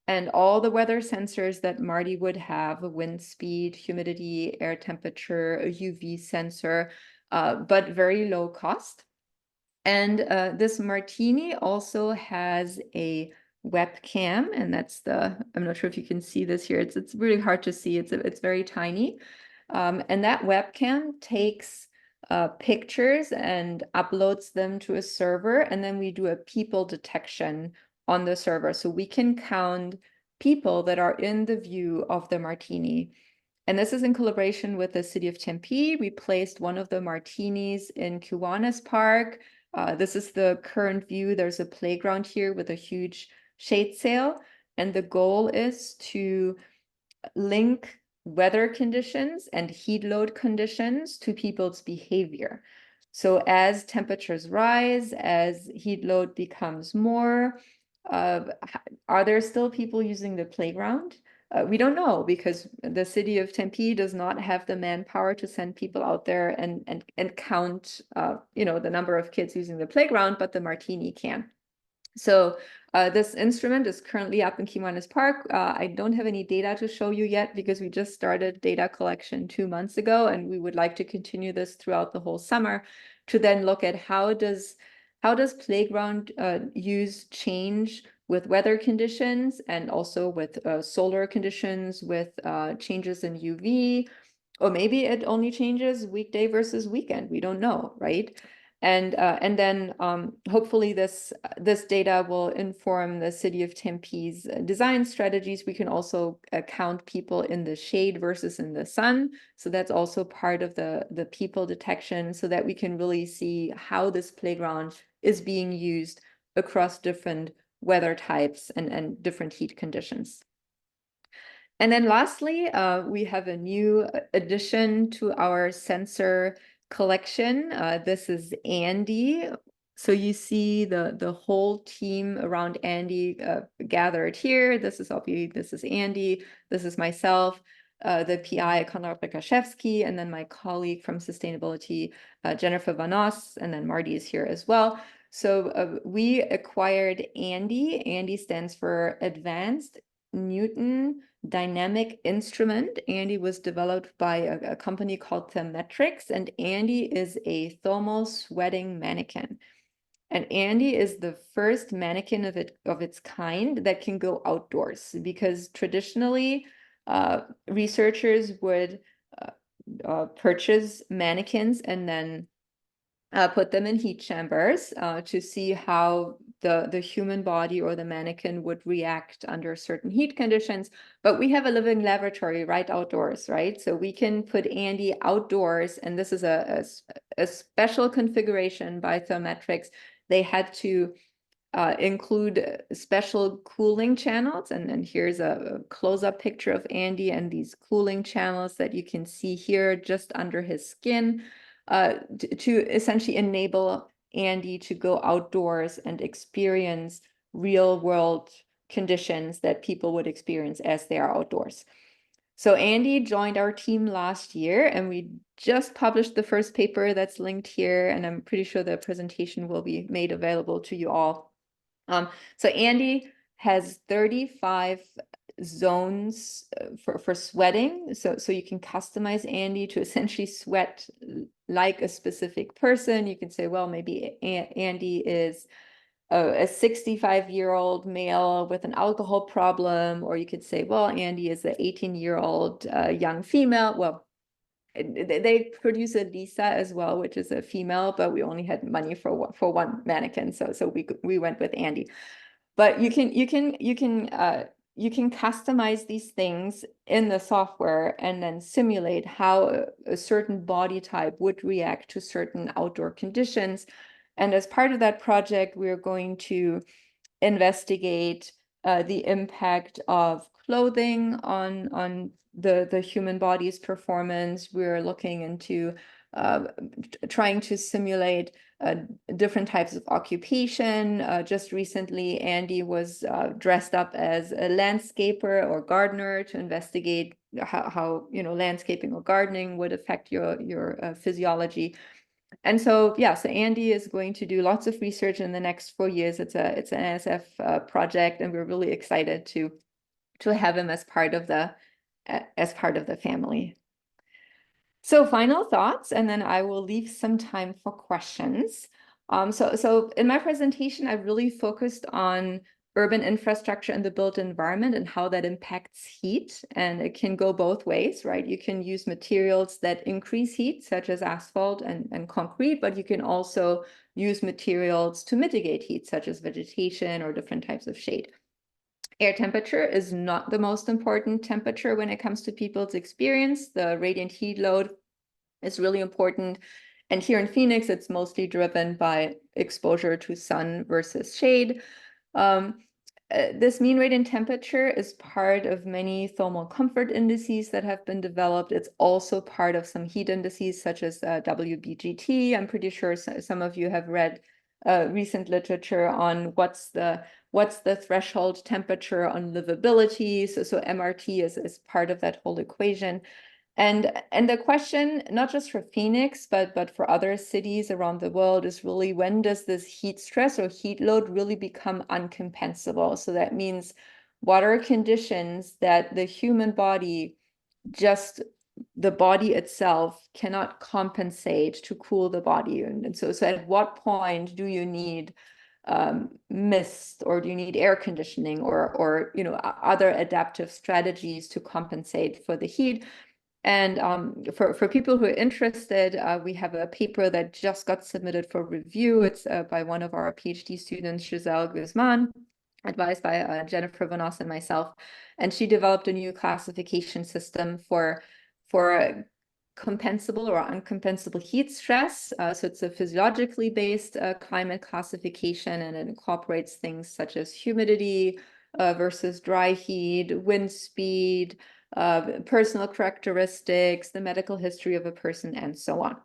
and all the weather sensors that MaRTy would have: wind speed, humidity, air temperature, a UV sensor, but very low cost. And this Martini also has a webcam, and that's I'm not sure if you can see this here. It's really hard to see. It's very tiny. And that webcam takes pictures and uploads them to a server, and then we do a people detection on the server. So we can count people that are in the view of the Martini. And this is in collaboration with the city of Tempe. We placed one of the Martinis in Kiwanis Park. This is the current view. There's a playground here with a huge shade sail. And the goal is to link weather conditions and heat load conditions to people's behavior. So as temperatures rise, as heat load becomes more, are there still people using the playground? We don't know, because the city of Tempe does not have the manpower to send people out there and count the number of kids using the playground, but the Martini can. So this instrument is currently up in Kiwanis Park. I don't have any data to show you yet because we just started data collection 2 months ago, and we would like to continue this throughout the whole summer to then look at how does playground use change with weather conditions, and also with solar conditions, with changes in UV, or maybe it only changes weekday versus weekend. We don't know, right? And then hopefully this data will inform the city of Tempe's design strategies. We can also count people in the shade versus in the sun. So that's also part of the people detection, so that we can really see how this playground is being used across different weather types and different heat conditions. And then lastly, we have a new addition to our sensor collection. This is Andy. So you see the whole team around Andy gathered here. This is Andy. This is myself, the PI, Konrad Rekaszewski, and then my colleague from sustainability, Jennifer Vanos, and then MaRTy is here as well. So we acquired Andy. Andy stands for Advanced Newton Dynamic Instrument. Andy was developed by a company called Thermetrics, and Andy is a thermal sweating mannequin. And Andy is the first mannequin of its kind that can go outdoors, because traditionally researchers would purchase mannequins and then put them in heat chambers to see how the human body or the mannequin would react under certain heat conditions. But we have a living laboratory right outdoors, right? So we can put Andy outdoors, and this is a special configuration by Thermetrics. They had to include special cooling channels, and here's a close-up picture of Andy and these cooling channels that you can see here just under his skin, to essentially enable Andy to go outdoors and experience real world conditions that people would experience as they are outdoors. So Andy joined our team last year, and we just published the first paper that's linked here, and I'm pretty sure the presentation will be made available to you all. So Andy has 35 zones for sweating. So you can customize Andy to essentially sweat like a specific person. You can say, well, maybe Andy is a 65-year-old male with an alcohol problem, or you could say, well, Andy is an 18-year-old young female. Well, they produce a Lisa as well, which is a female, but we only had money for one mannequin, so we went with Andy. But you can customize these things in the software and then simulate how a certain body type would react to certain outdoor conditions. And as part of that project, we're going to investigate the impact of clothing on the human body's performance. We're looking into trying to simulate different types of occupation. Just recently, Andy was dressed up as a landscaper or gardener to investigate how landscaping or gardening would affect your physiology. And so, yeah, so Andy is going to do lots of research in the next 4 years. It's an NSF project, and we're really excited to have him as part of the family. So final thoughts, and then I will leave some time for questions. So in my presentation, I really focused on urban infrastructure and the built environment and how that impacts heat. And it can go both ways, right? You can use materials that increase heat, such as asphalt and concrete, but you can also use materials to mitigate heat, such as vegetation or different types of shade. Air temperature is not the most important temperature when it comes to people's experience. The radiant heat load is really important. And here in Phoenix, it's mostly driven by exposure to sun versus shade. This mean radiant temperature is part of many thermal comfort indices that have been developed. It's also part of some heat indices such as WBGT. I'm pretty sure some of you have read recent literature on what's the threshold temperature on livability. So MaRTy is part of that whole equation. And the question, not just for Phoenix, but for other cities around the world, is really, when does this heat stress or heat load really become uncompensable? So that means what are conditions that the human body, just the body itself, cannot compensate to cool the body? And so at what point do you need mist, or do you need air conditioning, or other adaptive strategies to compensate for the heat? And for people who are interested, we have a paper that just got submitted for review. It's by one of our PhD students, Giselle Guzman, advised by Jennifer Vanos and myself. And she developed a new classification system for compensable or uncompensable heat stress. So it's a physiologically based climate classification, and it incorporates things such as humidity versus dry heat, wind speed, personal characteristics, the medical history of a person, and so on.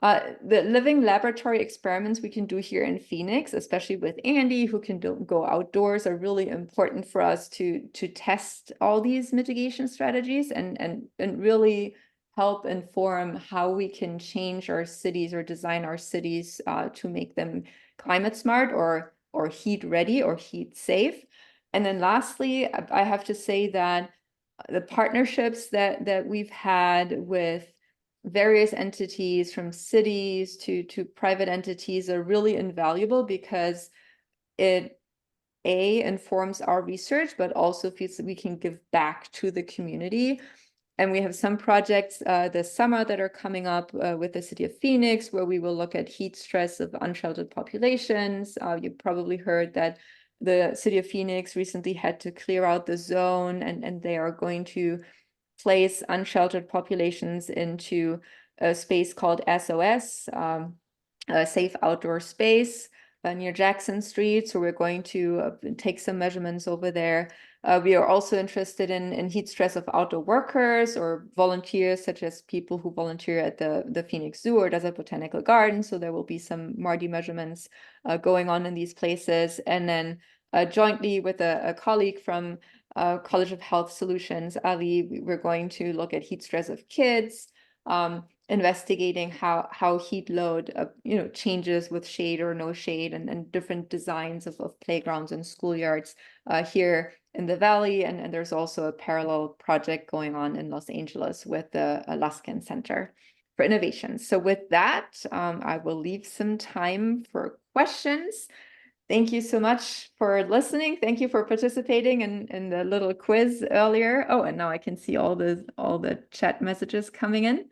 The living laboratory experiments we can do here in Phoenix, especially with Andy, who can go outdoors, are really important for us to test all these mitigation strategies and really help inform how we can change our cities or design our cities to make them climate smart or heat ready or heat safe. And then lastly, I have to say that the partnerships that we've had with various entities, from cities to private entities, are really invaluable because it informs our research, but also feels that we can give back to the community. And we have some projects this summer that are coming up with the city of Phoenix, where we will look at heat stress of unsheltered populations. You probably heard that the city of Phoenix recently had to clear out the zone, and they are going to place unsheltered populations into a space called SOS, a safe outdoor space near Jackson Street. So we're going to take some measurements over there. We are also interested in heat stress of outdoor workers or volunteers, such as people who volunteer at the Phoenix Zoo or Desert Botanical Garden. So there will be some MaRTy measurements going on in these places. And then jointly with a colleague from College of Health Solutions, Ali, we're going to look at heat stress of kids, investigating how heat load changes with shade or no shade, and different designs of playgrounds and schoolyards here in the Valley. And there's also a parallel project going on in Los Angeles with the Luskin Center for Innovation. So with that, I will leave some time for questions. Thank you so much for listening. Thank you for participating in the little quiz earlier. Oh, and now I can see all the chat messages coming in.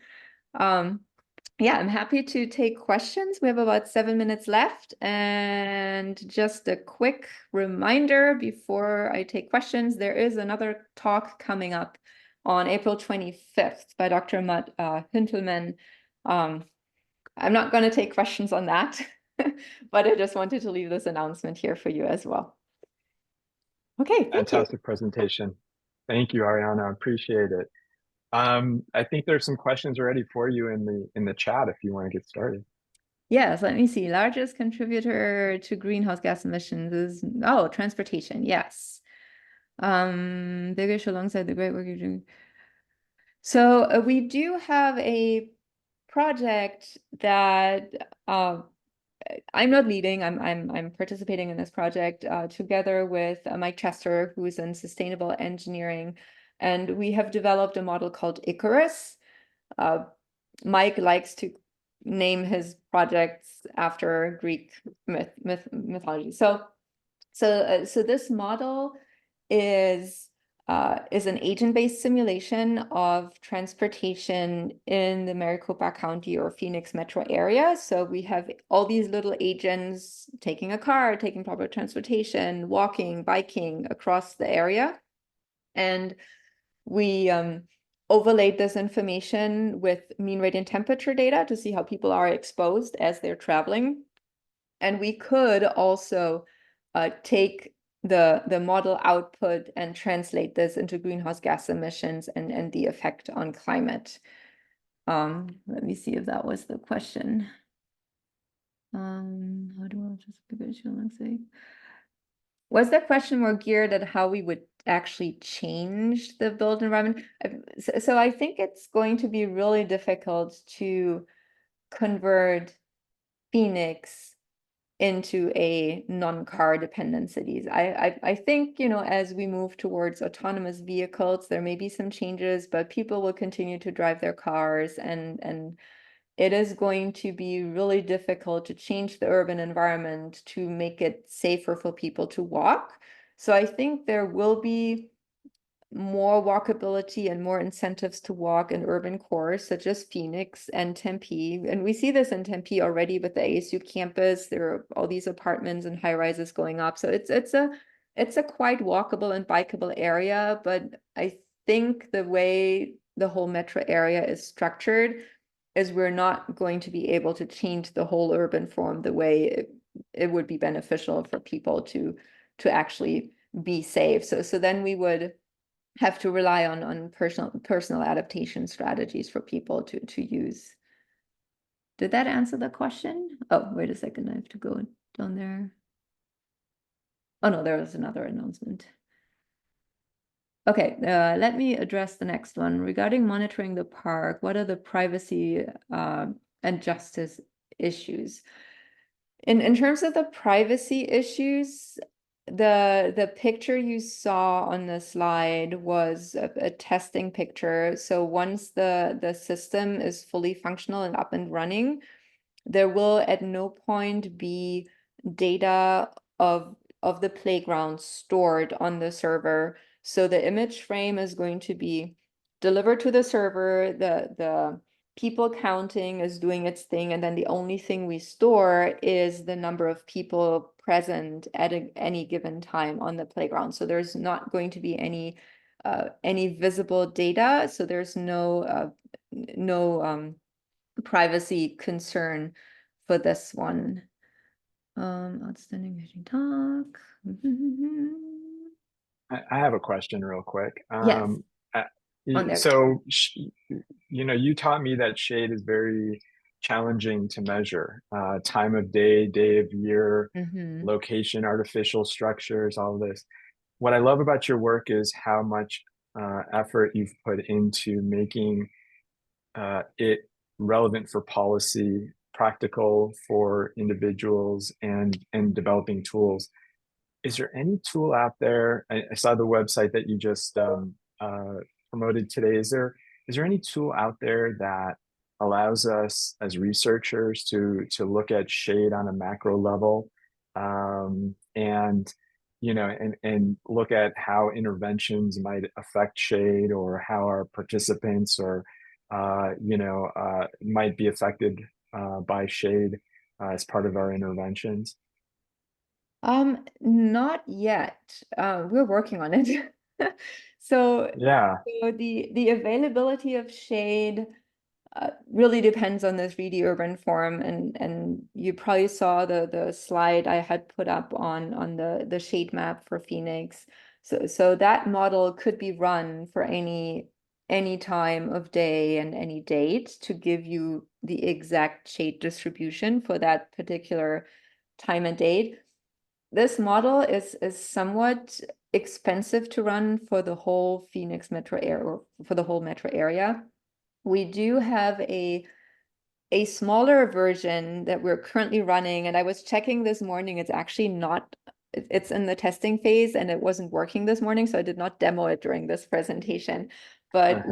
Yeah, I'm happy to take questions. We have about 7 minutes left. And just a quick reminder before I take questions, there is another talk coming up on April 25th by Dr. Matt Hintelman. I'm not going to take questions on that, but I just wanted to leave this announcement here for you as well. Okay, thank Fantastic you. presentation. Thank you, Ariana. I appreciate it. I think there's some questions already for you in the chat if you want to get started. Yes, let me see. Largest contributor to greenhouse gas emissions is transportation. Yes. Biggish alongside the great work you're doing. So we do have a project that I'm not leading. I'm participating in this project together with Mike Chester, who is in sustainable engineering, and we have developed a model called Icarus. Mike likes to name his projects after Greek mythology. So this model is an agent-based simulation of transportation in the Maricopa County or Phoenix metro area. So we have all these little agents taking a car, taking public transportation, walking, biking across the area. And we overlaid this information with mean radiant temperature data to see how people are exposed as they're traveling. And we could also take the model output and translate this into greenhouse gas emissions and the effect on climate. Let me see if that was the question. How do I just say? Was that question more geared at how we would actually change the built environment? So I think it's going to be really difficult to convert Phoenix into a non-car dependent cities. I think, as we move towards autonomous vehicles, there may be some changes, but people will continue to drive their cars, and it is going to be really difficult to change the urban environment to make it safer for people to walk. So I think there will be more walkability and more incentives to walk in urban cores such as Phoenix and Tempe. And we see this in Tempe already with the ASU campus. There are all these apartments and high rises going up. So it's a quite walkable and bikeable area, but I think the way the whole metro area is structured is we're not going to be able to change the whole urban form the way it would be beneficial for people to actually be safe. So then we would have to rely on personal adaptation strategies for people to use. Did that answer the question? Oh, wait a second, I have to go down there. Oh no, there was another announcement. Okay, let me address the next one. Regarding monitoring the park, what are the privacy and justice issues? In terms of the privacy issues, the picture you saw on the slide was a testing picture. So once the system is fully functional and up and running, there will at no point be data of the playground stored on the server. So the image frame is going to be delivered to the server. The people counting is doing its thing, and then the only thing we store is the number of people present at any given time on the playground. So there's not going to be any visible data. So there's no privacy concern for this one. Outstanding vision talk. I have a question real quick. Yes, on there. So, you taught me that shade is very challenging to measure. Time of day, day of year, location, artificial structures, all of this. What I love about your work is how much effort you've put into making it relevant for policy, practical for individuals, and developing tools. Is there any tool out there? I saw the website that you just promoted today. Is there any tool out there that allows us as researchers to look at shade on a macro level, and and look at how interventions might affect shade, or how our participants or might be affected by shade as part of our interventions? Not yet. We're working on it. So, Yeah. so the availability of shade really depends on this 3D urban form, and you probably saw the slide I had put up on the shade map for Phoenix. So that model could be run for any time of day and any date to give you the exact shade distribution for that particular time and date. This model is somewhat expensive to run for the whole Phoenix metro area, or for the whole metro area. We do have a smaller version that we're currently running, and I was checking this morning. It's actually not, it's in the testing phase, and it wasn't working this morning, so I did not demo it during this presentation. But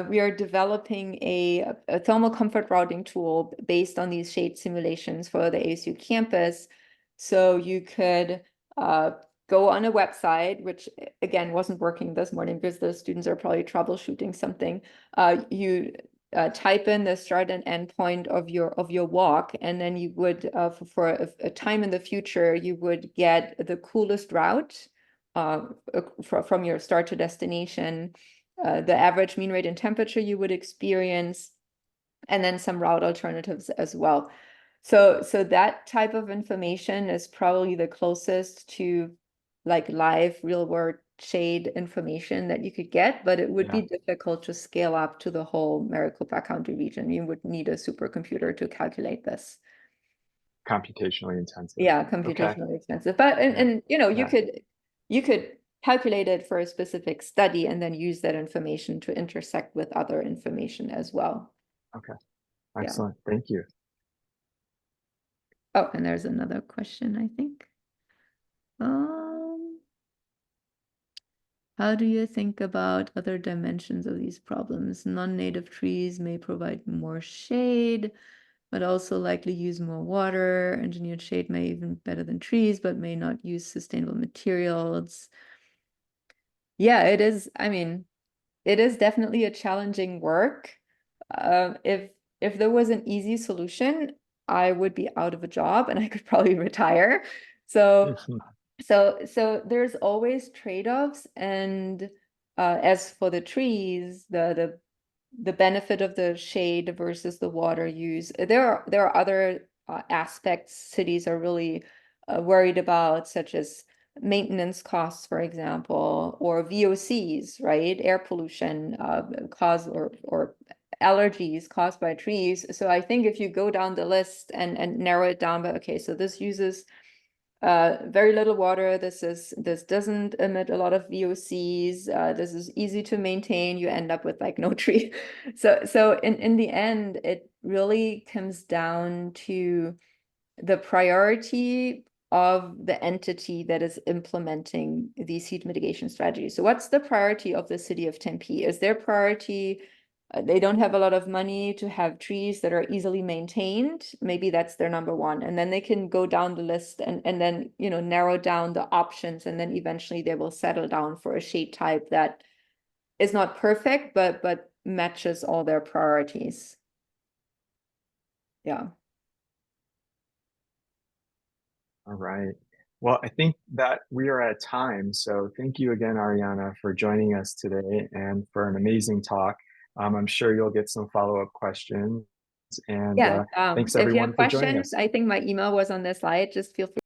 we are developing a thermal comfort routing tool based on these shade simulations for the ASU campus. So you could go on a website, which again wasn't working this morning because the students are probably troubleshooting something. You type in the start and end point of your walk, and then you would for a time in the future you would get the coolest route from your start to destination, the average mean rate and temperature you would experience, and then some route alternatives as well. So that type of information is probably the closest to like live real world shade information that you could get, but it would be difficult to scale up to the whole Maricopa County region. You would need a supercomputer to calculate this. Computationally intensive. Yeah, Okay. computationally expensive. But and you could calculate it for a specific study and then use that information to intersect with other information as well. Okay. Excellent. Thank you. Oh, and there's another question, I think. How do you think about other dimensions of these problems? Non-native trees may provide more shade, but also likely use more water. Engineered shade may even better than trees, but may not use sustainable materials. Yeah, it is. I mean, it is definitely a challenging work. If there was an easy solution, I would be out of a job and I could probably retire. So there's always trade-offs, and as for the trees, the benefit of the shade versus the water use, there are other aspects cities are really worried about, such as maintenance costs, for example, or VOCs, right? Air pollution caused or allergies caused by trees. So I think if you go down the list and narrow it down by, okay, so this uses very little water, this doesn't emit a lot of VOCs, this is easy to maintain, you end up with like no tree. So in the end, it really comes down to the priority of the entity that is implementing these heat mitigation strategies. So what's the priority of the city of Tempe? Is their priority, they don't have a lot of money to have trees that are easily maintained? Maybe that's their number one. And then they can go down the list and then, you know, narrow down the options. And then eventually they will settle down for a shade type that is not perfect, but matches all their priorities. Yeah. All right. Well, I think that we are at time. So thank you again, Ariana, for joining us today and for an amazing talk. I'm sure you'll get some follow-up questions. And Yeah. thanks If you everyone have for joining questions, us. I think my email was on the slide. Just feel free